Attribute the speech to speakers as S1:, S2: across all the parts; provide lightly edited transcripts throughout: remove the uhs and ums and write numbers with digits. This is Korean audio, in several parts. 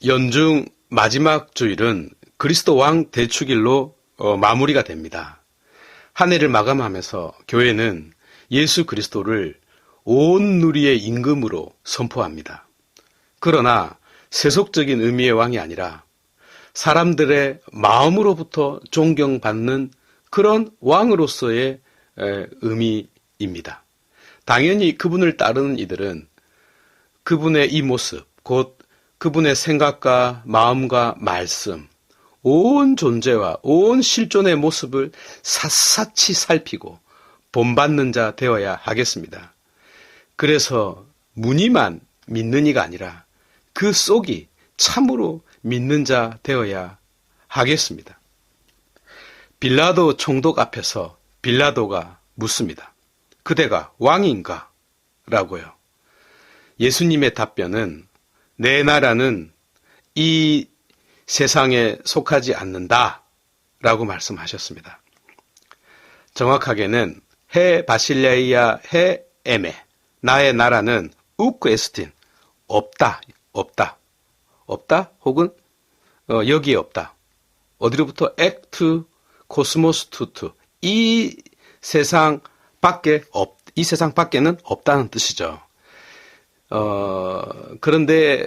S1: 연중 마지막 주일은 그리스도 왕 대축일로 마무리가 됩니다. 한 해를 마감하면서 교회는 예수 그리스도를 온 누리의 임금으로 선포합니다. 그러나 세속적인 의미의 왕이 아니라 사람들의 마음으로부터 존경받는 그런 왕으로서의 의미입니다. 당연히 그분을 따르는 이들은 그분의 이 모습, 곧 그분의 생각과 마음과 말씀, 온 존재와 온 실존의 모습을 샅샅이 살피고 본받는 자 되어야 하겠습니다. 그래서 무늬만 믿는 이가 아니라 그 속이 참으로 믿는 자 되어야 하겠습니다. 빌라도 총독 앞에서 빌라도가 묻습니다. 그대가 왕인가? 라고요. 예수님의 답변은 내 나라는 이 세상에 속하지 않는다 라고 말씀하셨습니다. 정확하게는 해 바실레이아 해 에메, 나의 나라는 우크 에스틴, 없다 혹은 여기에 없다. 어디로부터 액투 코스모스 투투, 이 세상 밖에는 없다는 뜻이죠. 그런데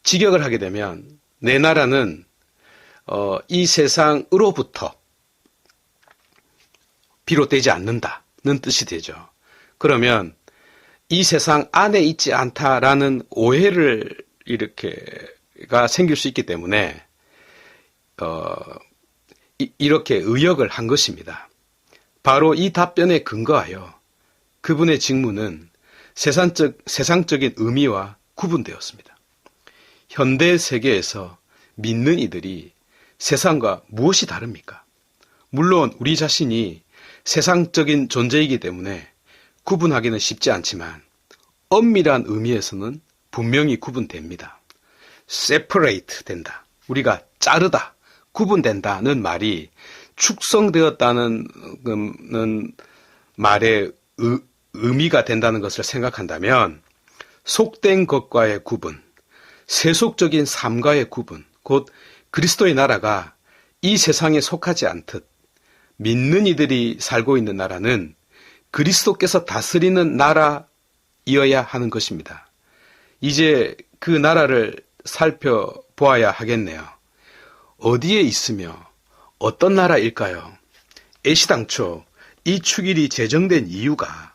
S1: 직역을 하게 되면 내 나라는 이 세상으로부터 비롯되지 않는다는 뜻이 되죠. 그러면 이 세상 안에 있지 않다라는 오해를 이렇게가 생길 수 있기 때문에 이렇게 의역을 한 것입니다. 바로 이 답변에 근거하여 그분의 직무는 세상적인 의미와 구분되었습니다. 현대 세계에서 믿는 이들이 세상과 무엇이 다릅니까? 물론 우리 자신이 세상적인 존재이기 때문에 구분하기는 쉽지 않지만 엄밀한 의미에서는 분명히 구분됩니다. separate 된다. 우리가 자르다, 구분된다는 말이 축성되었다는 말의 의미가 된다는 것을 생각한다면 속된 것과의 구분, 세속적인 삶과의 구분, 곧 그리스도의 나라가 이 세상에 속하지 않듯 믿는 이들이 살고 있는 나라는 그리스도께서 다스리는 나라이어야 하는 것입니다. 이제 그 나라를 살펴보아야 하겠네요. 어디에 있으며 어떤 나라일까요? 애시당초 이 축일이 제정된 이유가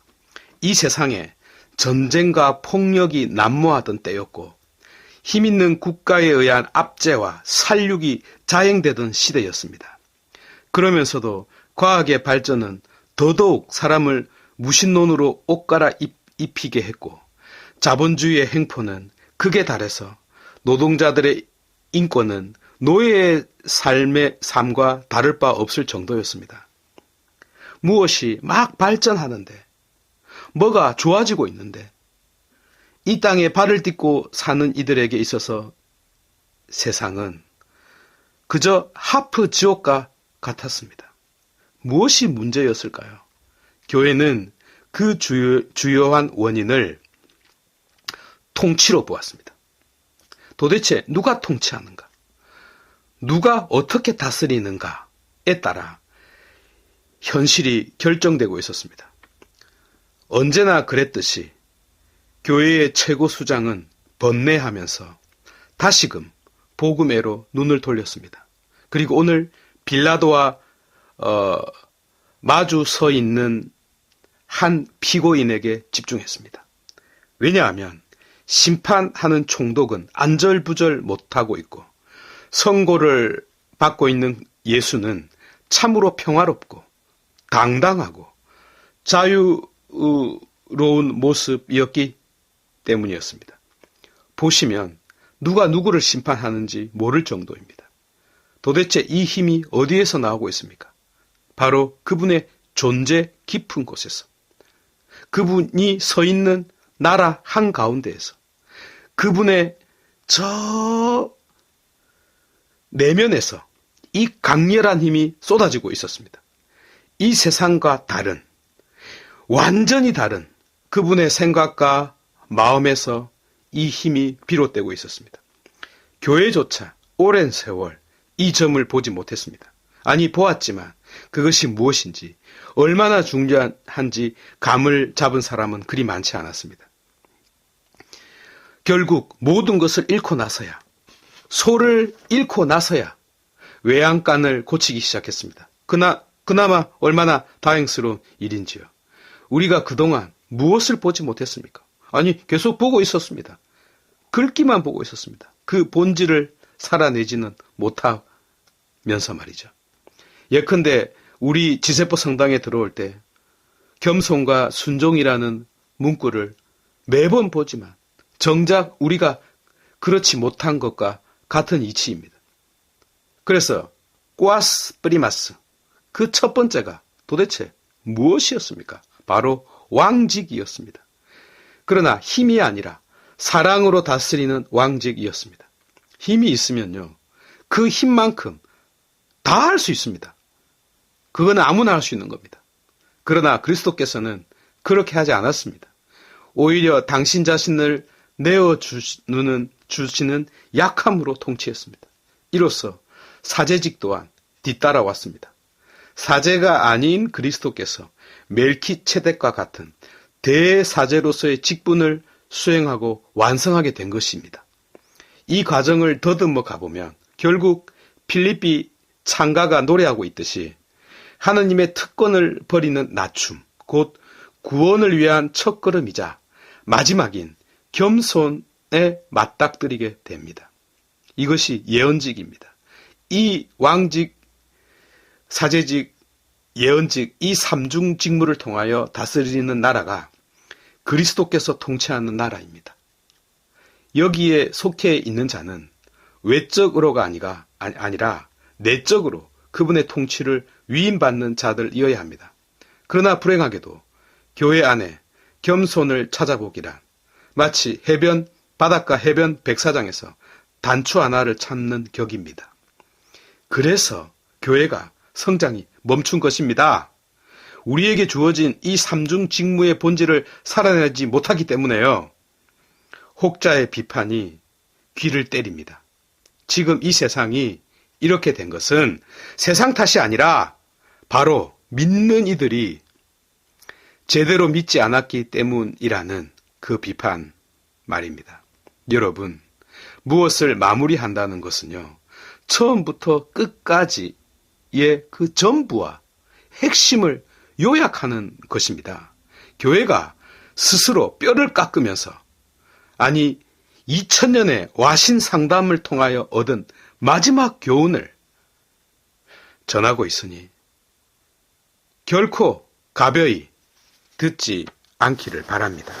S1: 이 세상에 전쟁과 폭력이 난무하던 때였고 힘있는 국가에 의한 압제와 살육이 자행되던 시대였습니다. 그러면서도 과학의 발전은 더더욱 사람을 무신론으로 옷 갈아입히게 했고 자본주의의 행포는 극에 달해서 노동자들의 인권은 노예의 삶과 다를 바 없을 정도였습니다. 무엇이 막 발전하는데, 뭐가 좋아지고 있는데, 이 땅에 발을 딛고 사는 이들에게 있어서 세상은 그저 하프 지옥과 같았습니다. 무엇이 문제였을까요? 교회는 그 주요한 원인을 통치로 보았습니다. 도대체 누가 통치하는가? 누가 어떻게 다스리는가에 따라 현실이 결정되고 있었습니다. 언제나 그랬듯이 교회의 최고 수장은 번뇌하면서 다시금 복음회로 눈을 돌렸습니다. 그리고 오늘 빌라도와 마주 서 있는 한 피고인에게 집중했습니다. 왜냐하면 심판하는 총독은 안절부절 못하고 있고 선고를 받고 있는 예수는 참으로 평화롭고 당당하고 자유로운 모습이었기 때문이었습니다. 보시면 누가 누구를 심판하는지 모를 정도입니다. 도대체 이 힘이 어디에서 나오고 있습니까? 바로 그분의 존재 깊은 곳에서, 그분이 서 있는 나라 한가운데에서, 그분의 저 내면에서 이 강렬한 힘이 쏟아지고 있었습니다. 이 세상과 다른, 완전히 다른 그분의 생각과 마음에서 이 힘이 비롯되고 있었습니다. 교회조차 오랜 세월 이 점을 보지 못했습니다. 아니, 보았지만 그것이 무엇인지, 얼마나 중요한지 감을 잡은 사람은 그리 많지 않았습니다. 결국 모든 것을 잃고 나서야, 소를 잃고 나서야 외양간을 고치기 시작했습니다. 그나마 얼마나 다행스러운 일인지요. 우리가 그동안 무엇을 보지 못했습니까? 아니, 계속 보고 있었습니다. 글귀만 보고 있었습니다. 그 본질을 살아내지는 못하면서 말이죠. 예컨대 우리 지세포 성당에 들어올 때 겸손과 순종이라는 문구를 매번 보지만 정작 우리가 그렇지 못한 것과 같은 이치입니다. 그래서 꾸아스 프리마스, 그 첫 번째가 도대체 무엇이었습니까? 바로 왕직이었습니다. 그러나 힘이 아니라 사랑으로 다스리는 왕직이었습니다. 힘이 있으면요, 그 힘만큼 다 할 수 있습니다. 그건 아무나 할 수 있는 겁니다. 그러나 그리스도께서는 그렇게 하지 않았습니다. 오히려 당신 자신을 내어주시는 약함으로 통치했습니다. 이로써 사제직 또한 뒤따라왔습니다. 사제가 아닌 그리스도께서 멜키체덱과 같은 대사제로서의 직분을 수행하고 완성하게 된 것입니다. 이 과정을 더듬어 가보면 결국 필리피 창가가 노래하고 있듯이 하느님의 특권을 버리는 낮춤, 곧 구원을 위한 첫걸음이자 마지막인 겸손에 맞닥뜨리게 됩니다. 이것이 예언직입니다. 이 왕직, 사제직, 예언직, 이 삼중 직무를 통하여 다스리는 나라가 그리스도께서 통치하는 나라입니다. 여기에 속해 있는 자는 외적으로가 아니라 내적으로 그분의 통치를 위임받는 자들이어야 합니다. 그러나 불행하게도 교회 안에 겸손을 찾아보기란 마치 바닷가 해변 백사장에서 단추 하나를 찾는 격입니다. 그래서 교회가 성장이 멈춘 것입니다. 우리에게 주어진 이 삼중 직무의 본질을 살아내지 못하기 때문에요. 혹자의 비판이 귀를 때립니다. 지금 이 세상이 이렇게 된 것은 세상 탓이 아니라 바로 믿는 이들이 제대로 믿지 않았기 때문이라는 그 비판 말입니다. 여러분, 무엇을 마무리한다는 것은요, 처음부터 끝까지의 그 전부와 핵심을 요약하는 것입니다. 교회가 스스로 뼈를 깎으면서, 아니 2000년의 와신 상담을 통하여 얻은 마지막 교훈을 전하고 있으니 결코 가벼이 듣지 않기를 바랍니다.